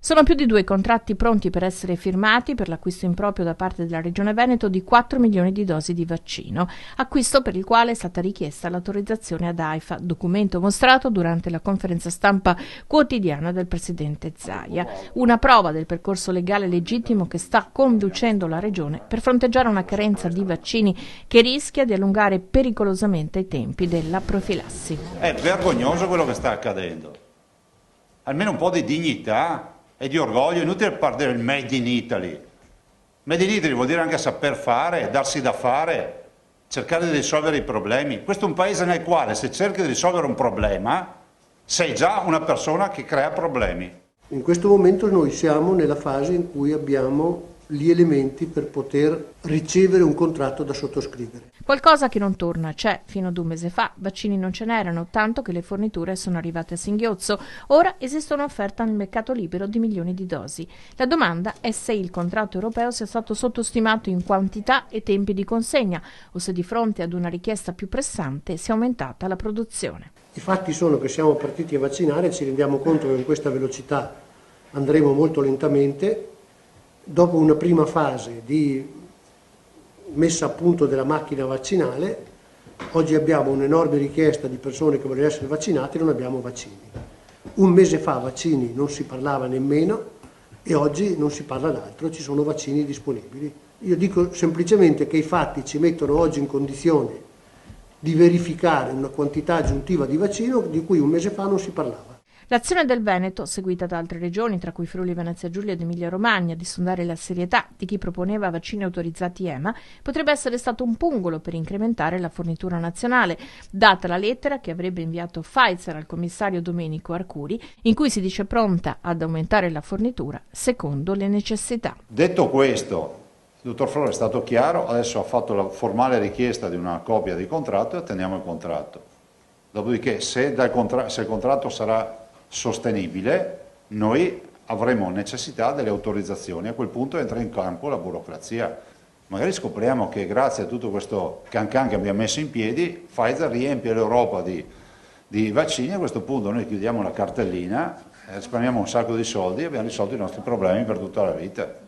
Sono più di 2 contratti pronti per essere firmati per l'acquisto in proprio da parte della Regione Veneto di 4 milioni di dosi di vaccino, acquisto per il quale è stata richiesta l'autorizzazione ad AIFA, documento mostrato durante la conferenza stampa quotidiana del presidente Zaia. Una prova del percorso legale legittimo che sta conducendo la Regione per fronteggiare una carenza di vaccini che rischia di allungare pericolosamente i tempi della profilassi. È vergognoso quello che sta accadendo. Almeno un po' di dignità e di orgoglio. È inutile parlare del Made in Italy. Made in Italy vuol dire anche saper fare, darsi da fare, cercare di risolvere i problemi. Questo è un paese nel quale se cerchi di risolvere un problema sei già una persona che crea problemi. In questo momento noi siamo nella fase in cui abbiamo gli elementi per poter ricevere un contratto da sottoscrivere. Qualcosa che non torna c'è. Fino ad un mese fa vaccini non ce n'erano, tanto che le forniture sono arrivate a singhiozzo. Ora esiste un'offerta nel mercato libero di milioni di dosi. La domanda è se il contratto europeo sia stato sottostimato in quantità e tempi di consegna o se di fronte ad una richiesta più pressante sia aumentata la produzione. I fatti sono che siamo partiti a vaccinare e ci rendiamo conto che con questa velocità andremo molto lentamente. Dopo una prima fase di messa a punto della macchina vaccinale, oggi abbiamo un'enorme richiesta di persone che vogliono essere vaccinate e non abbiamo vaccini. Un mese fa vaccini non si parlava nemmeno e oggi non si parla d'altro, ci sono vaccini disponibili. Io dico semplicemente che i fatti ci mettono oggi in condizione di verificare una quantità aggiuntiva di vaccino di cui un mese fa non si parlava. L'azione del Veneto, seguita da altre regioni, tra cui Friuli Venezia Giulia ed Emilia Romagna, di sondare la serietà di chi proponeva vaccini autorizzati EMA, potrebbe essere stato un pungolo per incrementare la fornitura nazionale, data la lettera che avrebbe inviato Pfizer al commissario Domenico Arcuri, in cui si dice pronta ad aumentare la fornitura secondo le necessità. Detto questo, il dottor Floro è stato chiaro, adesso ha fatto la formale richiesta di una copia di contratto e atteniamo il contratto. Dopodiché, se il contratto sarà sostenibile, noi avremo necessità delle autorizzazioni. A quel punto entra in campo la burocrazia. Magari scopriamo che grazie a tutto questo cancan che abbiamo messo in piedi, Pfizer riempie l'Europa di vaccini. A questo punto noi chiudiamo la cartellina, risparmiamo un sacco di soldi e abbiamo risolto i nostri problemi per tutta la vita.